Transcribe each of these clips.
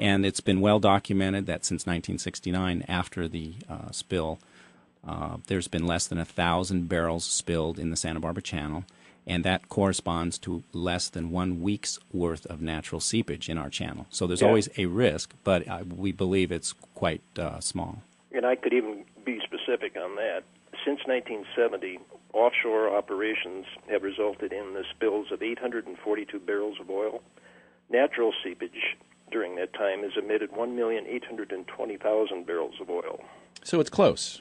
And it's been well documented that since 1969, after the spill, there's been less than 1,000 barrels spilled in the Santa Barbara Channel, and that corresponds to less than 1 week's worth of natural seepage in our channel. So there's always a risk, but we believe it's quite small. And I could even be specific on that. Since 1970, offshore operations have resulted in the spills of 842 barrels of oil. Natural seepage during that time has emitted 1,820,000 barrels of oil. So it's close.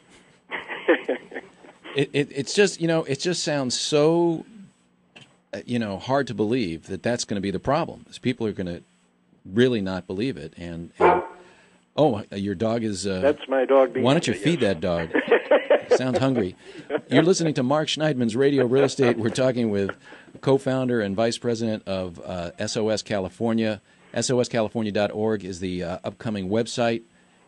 It's just, it just sounds so, hard to believe that that's going to be the problem. People are going to really not believe it. And oh, your dog is... that's my dog. Why don't you feed that dog? Sounds hungry. You're listening to Mark Schneidman's Radio Real Estate. We're talking with co-founder and vice president of SOS California. SOSCalifornia.org is the upcoming website.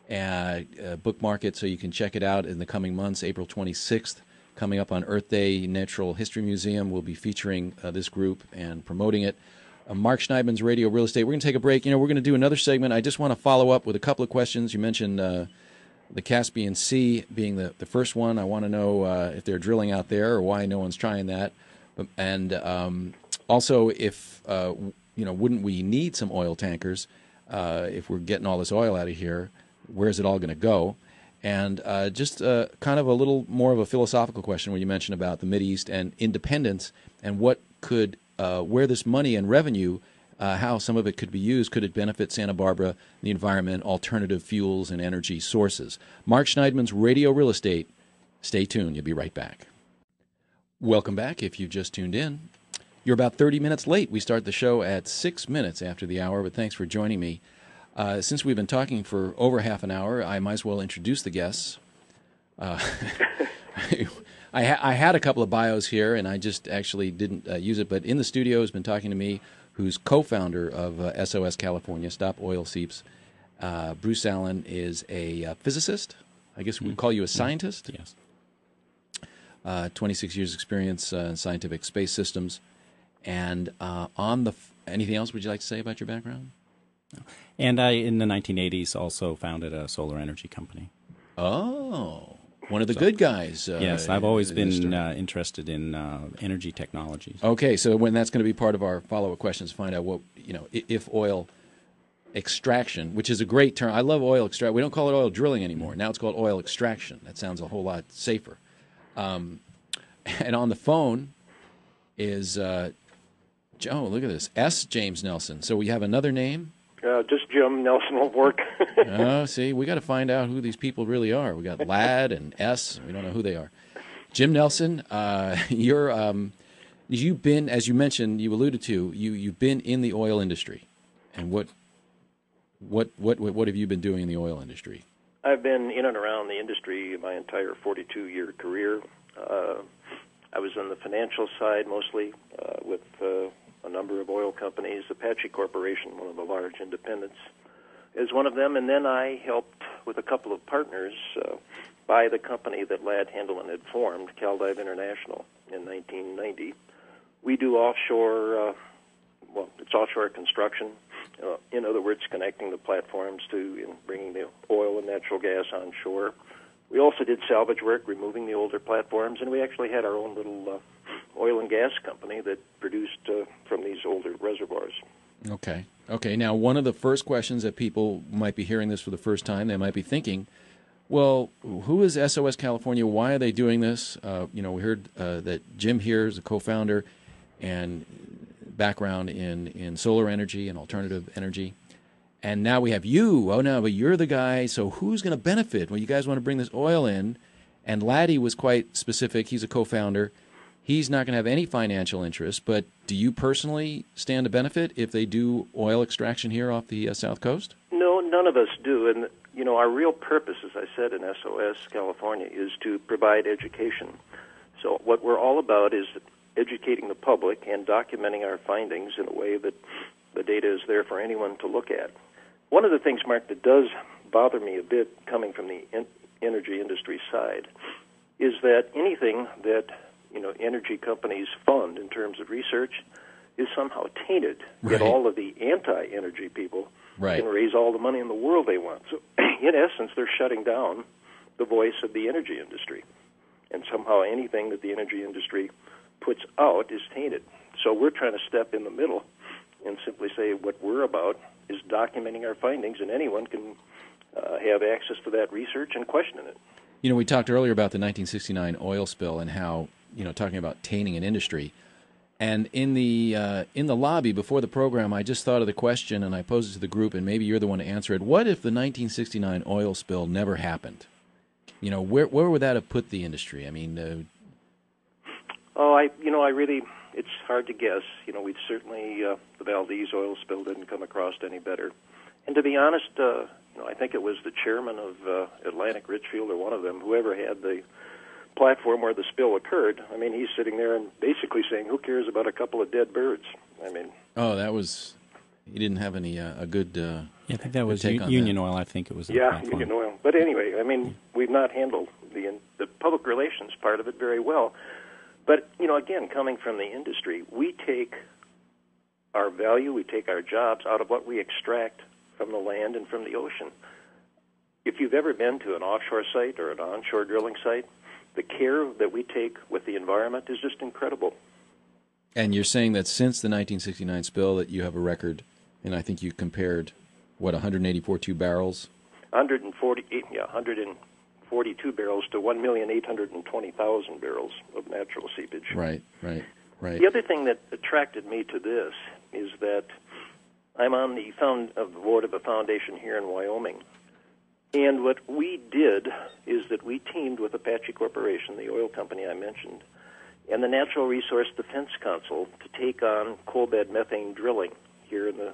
Bookmark it so you can check it out in the coming months. April 26th, coming up on Earth Day, Natural History Museum will be featuring this group and promoting it. Mark Schneidman's Radio Real Estate. We're going to take a break. We're going to do another segment. I just want to follow up with a couple of questions. You mentioned the Caspian Sea being the first one. I want to know if they're drilling out there or why no one's trying that. And also if, wouldn't we need some oil tankers if we're getting all this oil out of here? Where's it all going to go? And just kind of a little more of a philosophical question where you mentioned about the Mideast and independence and what could, where this money and revenue, how some of it could be used. Could it benefit Santa Barbara, the environment, alternative fuels, and energy sources? Mark Schneidman's Radio Real Estate. Stay tuned. You'll be right back. Welcome back if you've just tuned in. You're about 30 minutes late. We start the show at 6 minutes after the hour, but thanks for joining me. Since we've been talking for over half an hour, I might as well introduce the guests. I had a couple of bios here, and I just actually didn't use it, but in the studio has been talking to me, who's co-founder of SOS California, Stop Oil Seeps. Bruce Allen is a physicist. I guess we'd call you a scientist. Yes. 26 years experience in scientific space systems. And anything else would you like to say about your background? And I, in the 1980s, also founded a solar energy company. Oh, one of the good guys. Yes, I've always been interested in energy technologies. Okay, so when that's going to be part of our follow-up questions, find out what, if oil extraction, which is a great term. I love oil extraction. We don't call it oil drilling anymore. Now it's called oil extraction. That sounds a whole lot safer. And on the phone is, look at this, S. James Nelson. So we have another name? Just Jim Nelson will work. Oh, see, we got to find out who these people really are. We got Lad and S. We don't know who they are. Jim Nelson, you've been, as you mentioned, you alluded to, you've been in the oil industry, and what have you been doing in the oil industry? I've been in and around the industry my entire 42-year career. I was on the financial side mostly with a number of oil companies. Apache Corporation, one of the large independents, is one of them. And then I helped with a couple of partners buy the company that Ladd Hendelman had formed, Caldive International, in 1990. We do offshore, it's offshore construction. In other words, connecting the platforms to bringing the oil and natural gas on shore. We also did salvage work, removing the older platforms, and we actually had our own little oil and gas company that produced from these older reservoirs. Okay. Now, one of the first questions that people might be hearing this for the first time, they might be thinking, well, who is SOS California? Why are they doing this? We heard that Jim here is a co-founder and background in solar energy and alternative energy. And now we have you. Oh, no, but you're the guy. So who's going to benefit? Well, you guys want to bring this oil in. And Laddie was quite specific. He's a co-founder. He's not going to have any financial interest. But do you personally stand to benefit if they do oil extraction here off the South Coast? No, none of us do. And, our real purpose, as I said in SOS California, is to provide education. So what we're all about is educating the public and documenting our findings in a way that the data is there for anyone to look at. One of the things, Mark, that does bother me a bit coming from the energy industry side is that anything that, energy companies fund in terms of research is somehow tainted. Right. Yet all of the anti-energy people Right. They can raise all the money in the world they want. So, in essence, they're shutting down the voice of the energy industry. And somehow anything that the energy industry puts out is tainted. So we're trying to step in the middle and simply say what we're about is documenting our findings, and anyone can have access to that research and question it. You know, we talked earlier about the 1969 oil spill and how, talking about tainting an industry. And in the lobby before the program, I just thought of the question, and I posed it to the group, and maybe you're the one to answer it. What if the 1969 oil spill never happened? Where would that have put the industry? I mean, I really, it's hard to guess. We'd certainly, the Valdez oil spill didn't come across any better. And to be honest, I think it was the chairman of Atlantic Richfield, or one of them, whoever had the platform where the spill occurred. I mean, he's sitting there and basically saying, who cares about a couple of dead birds? I mean... Oh, he didn't have any, a good yeah, I think that was take on Union that. Oil, I think it was. Yeah, Union Oil. But anyway, I mean, we've not handled the public relations part of it very well. But, again, coming from the industry, we take our value, we take our jobs out of what we extract from the land and from the ocean. If you've ever been to an offshore site or an onshore drilling site, the care that we take with the environment is just incredible. And you're saying that since the 1969 spill that you have a record, and I think you compared, 184 barrels? 142 barrels to 1,820,000 barrels of natural seepage. Right. The other thing that attracted me to this is that I'm on the board of a foundation here in Wyoming. And what we did is that we teamed with Apache Corporation, the oil company I mentioned, and the Natural Resource Defense Council to take on coal bed methane drilling here in the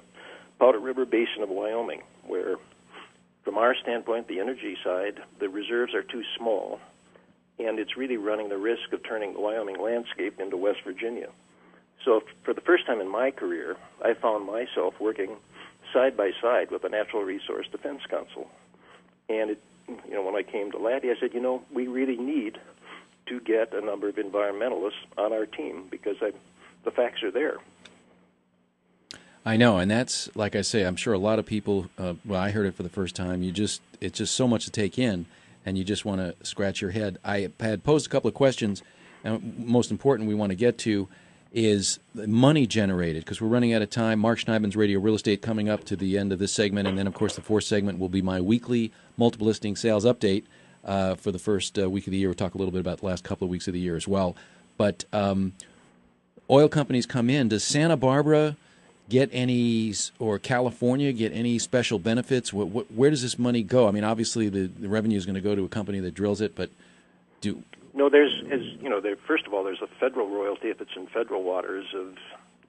Powder River Basin of Wyoming, where, from our standpoint, the energy side, the reserves are too small, and it's really running the risk of turning the Wyoming landscape into West Virginia. So for the first time in my career, I found myself working side by side with the Natural Resource Defense Council. And when I came to Laddie, I said, we really need to get a number of environmentalists on our team because the facts are there. I know, and that's, like I say, I'm sure a lot of people, I heard it for the first time, it's just so much to take in, and you just want to scratch your head. I had posed a couple of questions, and most important we want to get to is the money generated, because we're running out of time. Mark Schneidman's Radio Real Estate coming up to the end of this segment, and then, of course, the fourth segment will be my weekly multiple listing sales update for the first week of the year. We'll talk a little bit about the last couple of weeks of the year as well. But oil companies come in. Does Santa Barbara get any, or California get any special benefits? Where does this money go? I mean, obviously the revenue is going to go to a company that drills it, but No, first of all, there's a federal royalty if it's in federal waters of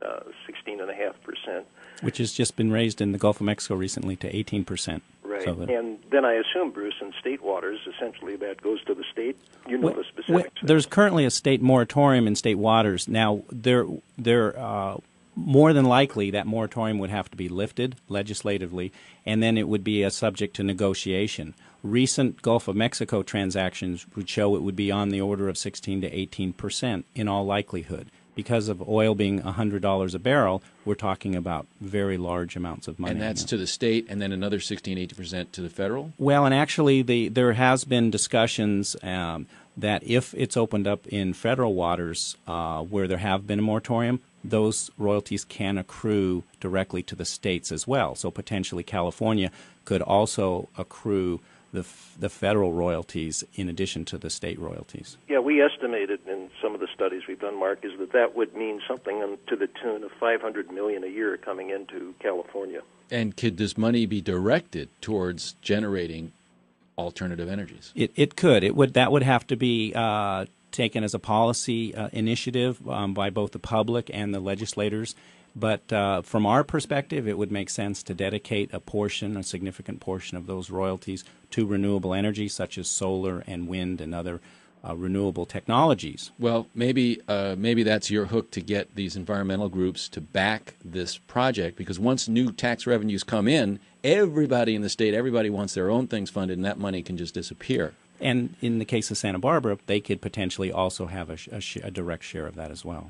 16.5%. Which has just been raised in the Gulf of Mexico recently to 18%. Right, So and then I assume, Bruce, in state waters, essentially that goes to the state. The specifics. There's currently a state moratorium in state waters. Now, more than likely that moratorium would have to be lifted legislatively, and then it would be a subject to negotiation. Recent Gulf of Mexico transactions would show it would be on the order of 16 to 18% in all likelihood. Because of oil being $100 a barrel, we're talking about very large amounts of money. And that's to the state, and then another 16, 18% to the federal? Well, and actually there has been discussions that if it's opened up in federal waters where there have been a moratorium, those royalties can accrue directly to the states as well. So potentially California could also accrue the federal royalties in addition to the state royalties. Yeah, we estimated in some of the studies we've done, Mark, is that would mean something to the tune of $500 million a year coming into California. And could this money be directed towards generating alternative energies? It could. That would have to be taken as a policy initiative by both the public and the legislators. But from our perspective, it would make sense to dedicate a significant portion of those royalties to renewable energy, such as solar and wind and other renewable technologies. Well, maybe that's your hook to get these environmental groups to back this project, because once new tax revenues come in, everybody in the state, everybody wants their own things funded, and that money can just disappear. And in the case of Santa Barbara, they could potentially also have a direct share of that as well.